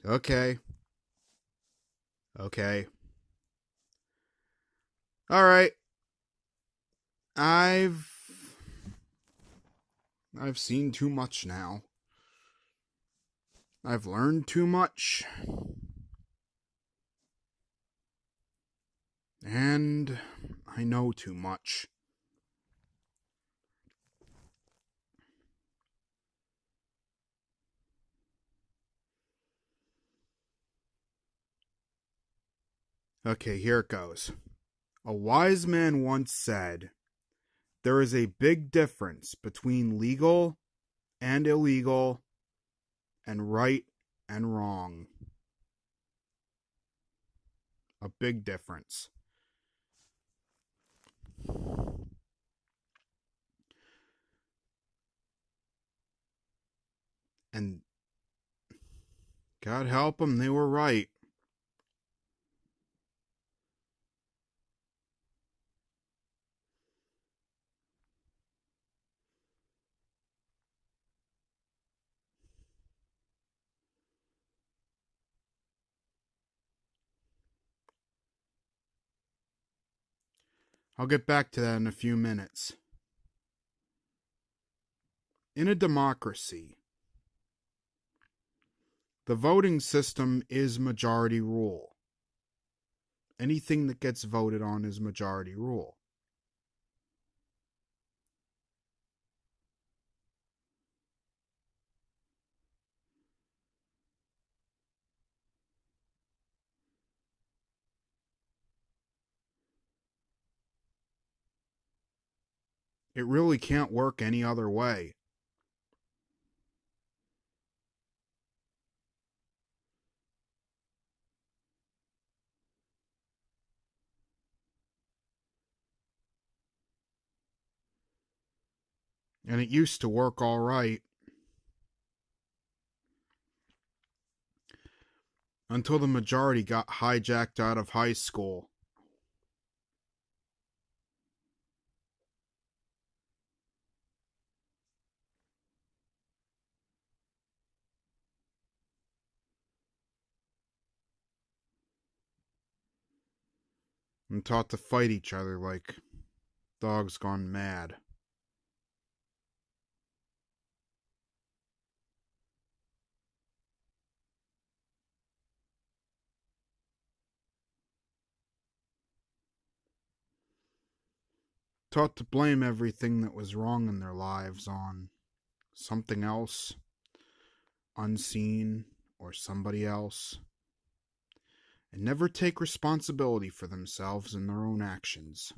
Okay. Okay. All right. I've I've seen too much now. I've learned too much. And I know too much. Okay, here it goes. A wise man once said, there is a big difference between legal and illegal and right and wrong. A big difference. And God help them, they were right. I'll get back to that in a few minutes. In a democracy, the voting system is majority rule. Anything that gets voted on is majority rule. It really can't work any other way. And it used to work all right until the majority got hijacked out of high school. And taught to fight each other like dogs gone mad. Taught to blame everything that was wrong in their lives on something else, unseen, or somebody else, and never take responsibility for themselves and their own actions.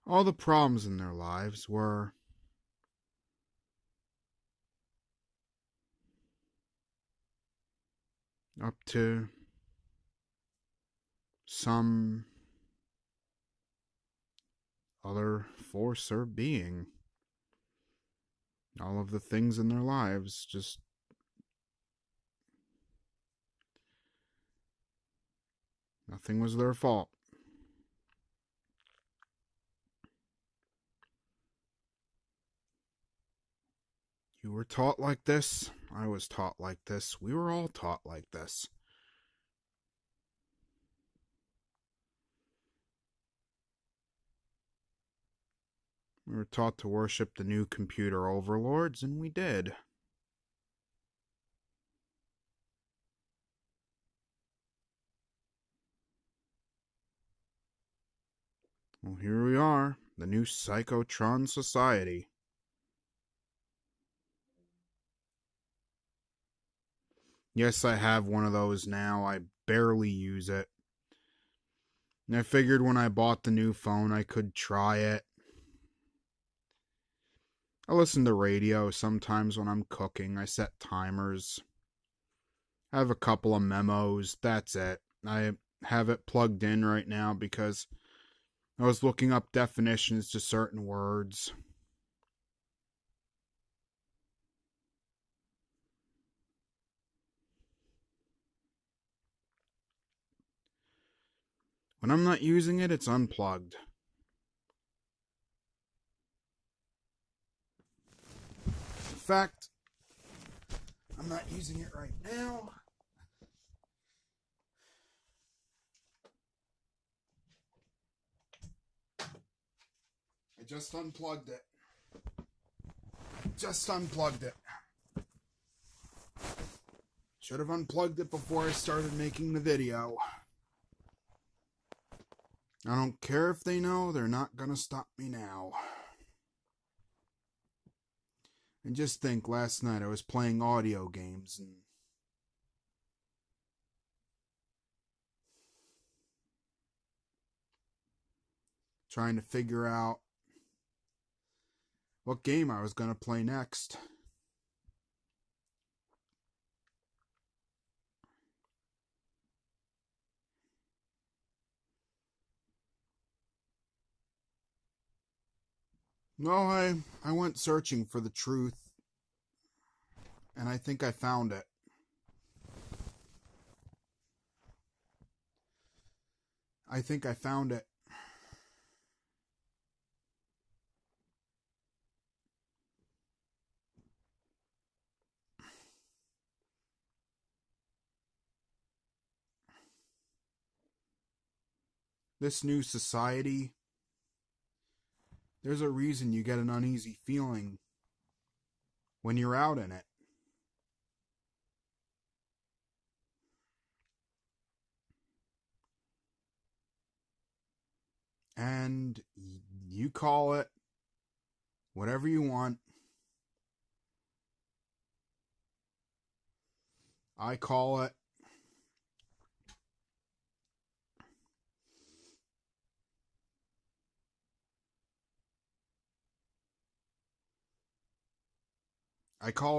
All the problems in their lives were up to some other force or being. All of the things in their lives just nothing was their fault. You were taught like this. I was taught like this. We were all taught like this. We were taught to worship the new computer overlords, and we did. Well, here we are, the new Psychotron Society. Yes, I have one of those now. I barely use it. And I figured when I bought the new phone, I could try it. I listen to radio sometimes when I'm cooking. I set timers. I have a couple of memos. That's it. I have it plugged in right now because I was looking up definitions to certain words. When I'm not using it, it's unplugged. fact, I'm not using it right now. I just unplugged it. Should have unplugged it before I started making the video. I don't care if they know, they're not gonna stop me now. And just think, last night I was playing audio games and trying to figure out what game I was gonna play next. Well, I went searching for the truth, and I think I found it. This new society, there's a reason you get an uneasy feeling when you're out in it. And you call it whatever you want. I call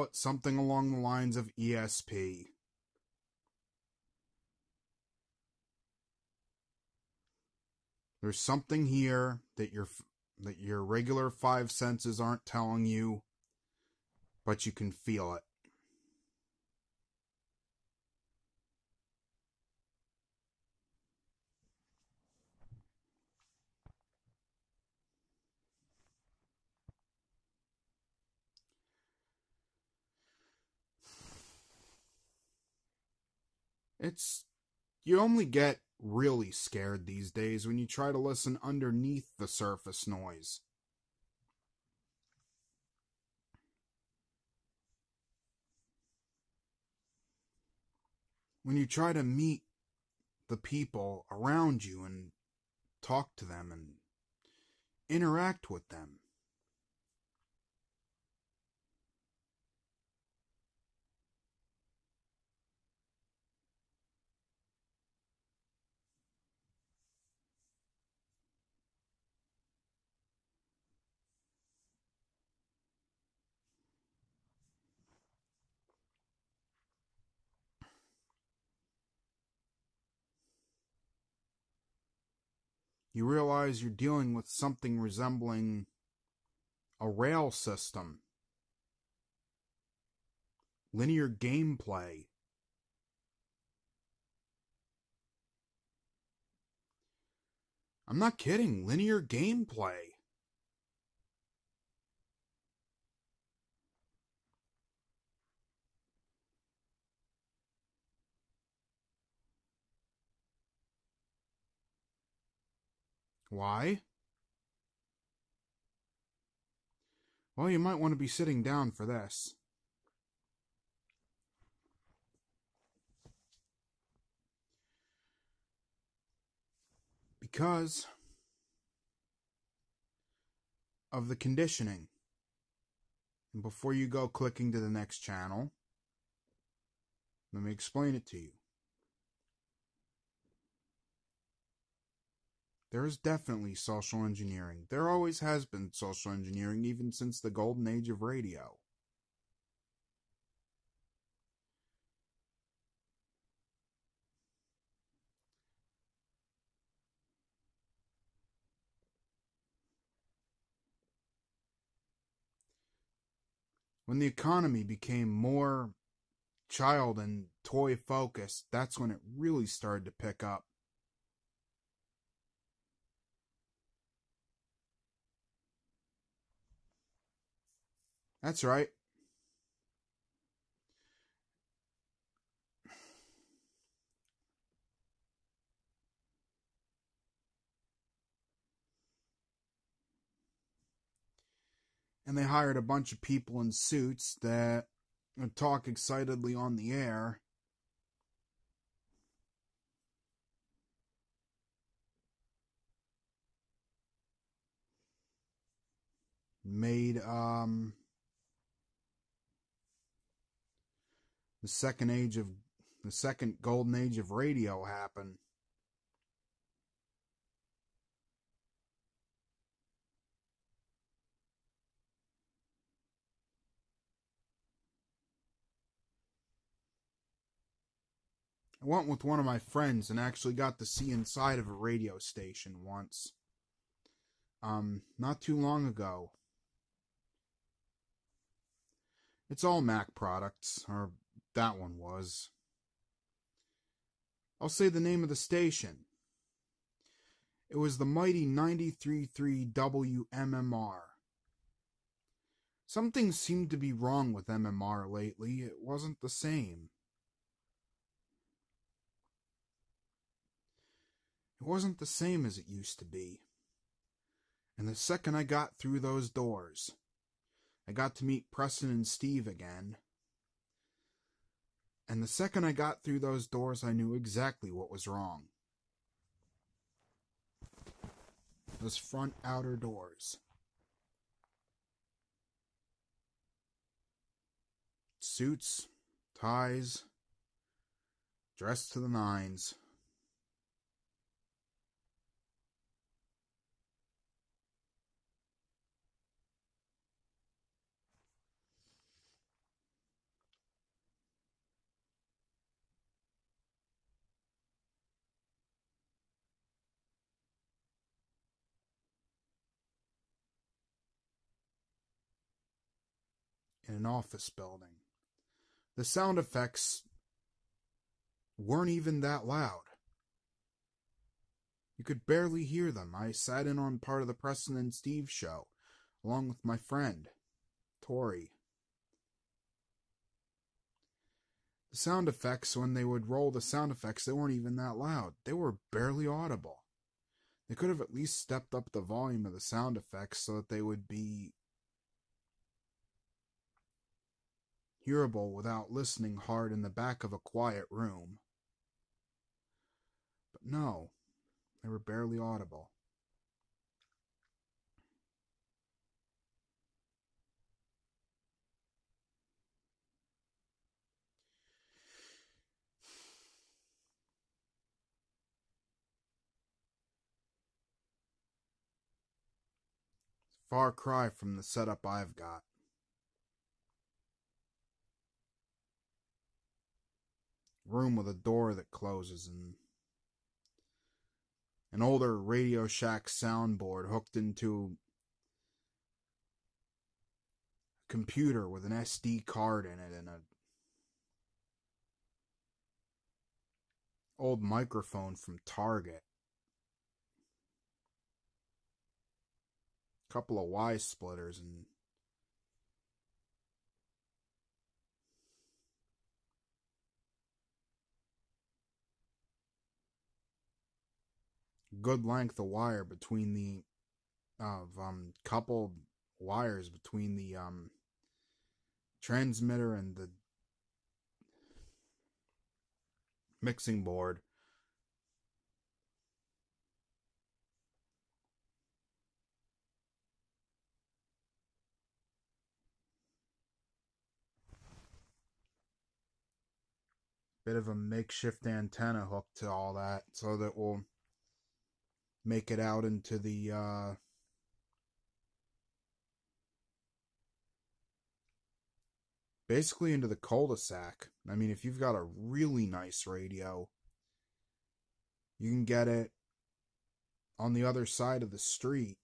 it something along the lines of ESP. There's something here that your regular five senses aren't telling you, but you can feel it. You only get really scared these days when you try to listen underneath the surface noise. When you try to meet the people around you and talk to them and interact with them. You realize you're dealing with something resembling a rail system. Linear gameplay. I'm not kidding. Linear gameplay. Why? Well, you might want to be sitting down for this. Because of the conditioning. And before you go clicking to the next channel, let me explain it to you. There is definitely social engineering. There always has been social engineering, even since the golden age of radio. When the economy became more child and toy focused, that's when it really started to pick up. That's right. and they hired a bunch of people in suits that would talk excitedly on the air. Made the second golden age of radio happen. I went with one of my friends and actually got to see inside of a radio station once. Not too long ago. It's all Mac products, or that one was. I'll say the name of the station. It was the mighty 93.3 WMMR. Something seemed to be wrong with MMR lately. It wasn't the same. It wasn't the same as it used to be. And the second I got through those doors, I got to meet Preston and Steve again. And the second I got through those doors, I knew exactly what was wrong. Those front outer doors. Suits, ties, dressed to the nines. In an office building. The sound effects weren't even that loud. You could barely hear them. I sat in on part of the Preston and Steve show, along with my friend, Tori. The sound effects, when they would roll the sound effects, they weren't even that loud. They were barely audible. They could have at least stepped up the volume of the sound effects so that they would be hearable without listening hard in the back of a quiet room. But no, they were barely audible. Far cry from the setup I've got. Room with a door that closes and an older Radio Shack soundboard hooked into a computer with an SD card in it and a old microphone from Target. A couple of Y splitters and good length of wire between the coupled wires between the transmitter and the mixing board. Bit of a makeshift antenna hooked to all that so that we'll make it out into the basically into the cul-de-sac. I mean, if you've got a really nice radio, you can get it on the other side of the street.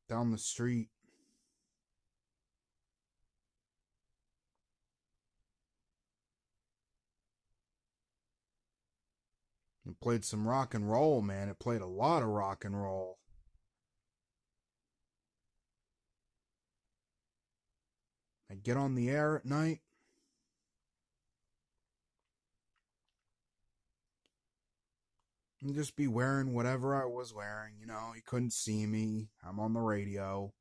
Down the street. It played some rock and roll, man. It played a lot of rock and roll. I get on the air at night. and just be wearing whatever I was wearing. You know, you couldn't see me. I'm on the radio.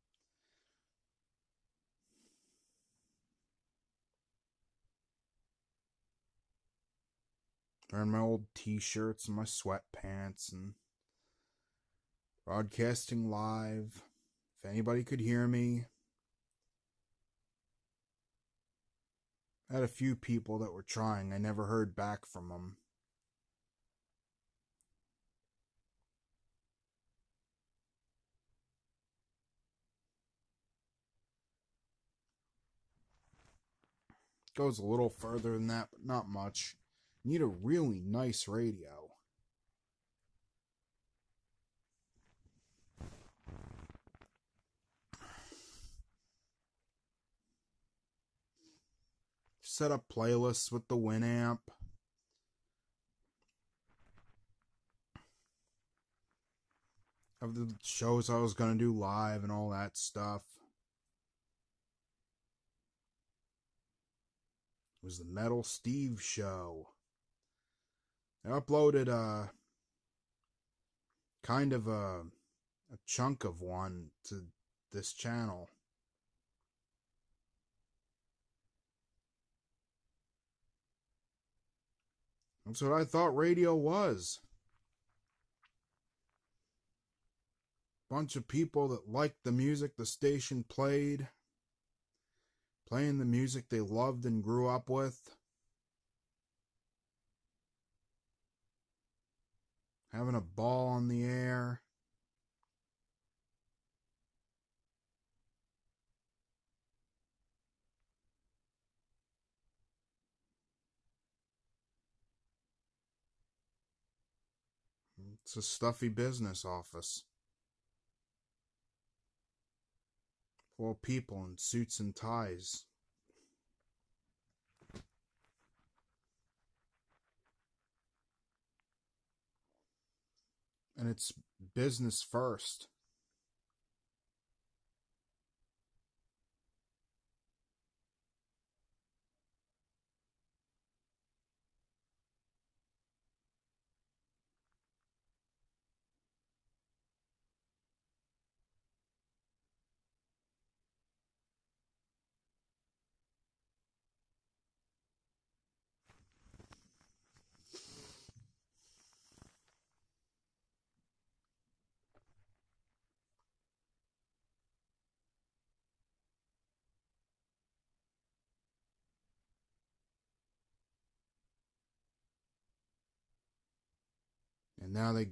Wearing my old t-shirts and my sweatpants and broadcasting live. If anybody could hear me. I had a few people that were trying. I never heard back from them. Goes a little further than that, but not much. You need a really nice radio. Set up playlists with the Winamp. Of the shows I was going to do live and all that stuff. It was the Metal Steve show. I uploaded kind of a chunk of one to this channel. That's what I thought radio was. Bunch of people that liked the music the station played. Playing the music they loved and grew up with. Having a ball on the air. It's a stuffy business office. Full of people in suits and ties. And it's business first. And now they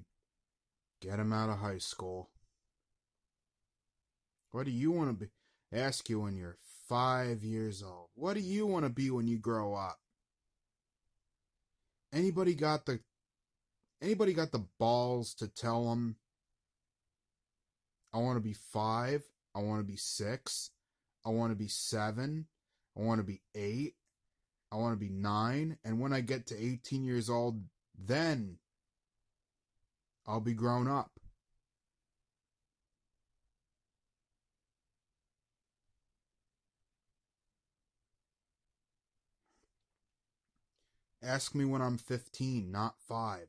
get him out of high school. What do you want to be? Ask you when you're 5 years old. What do you want to be when you grow up? Anybody got the balls to tell them, I want to be 5, I want to be 6, I want to be 7, I want to be 8, I want to be 9, and when I get to 18 years old, then I'll be grown up. Ask me when I'm 15, not 5.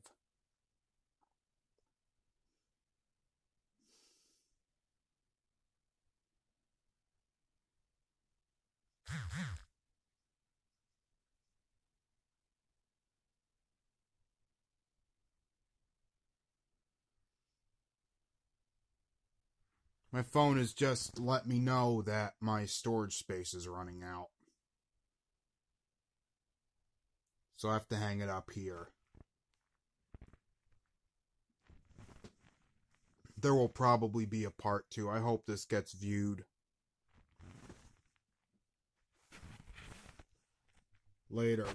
My phone has just let me know that my storage space is running out. So I have to hang it up here. There will probably be a part 2. I hope this gets viewed. Later.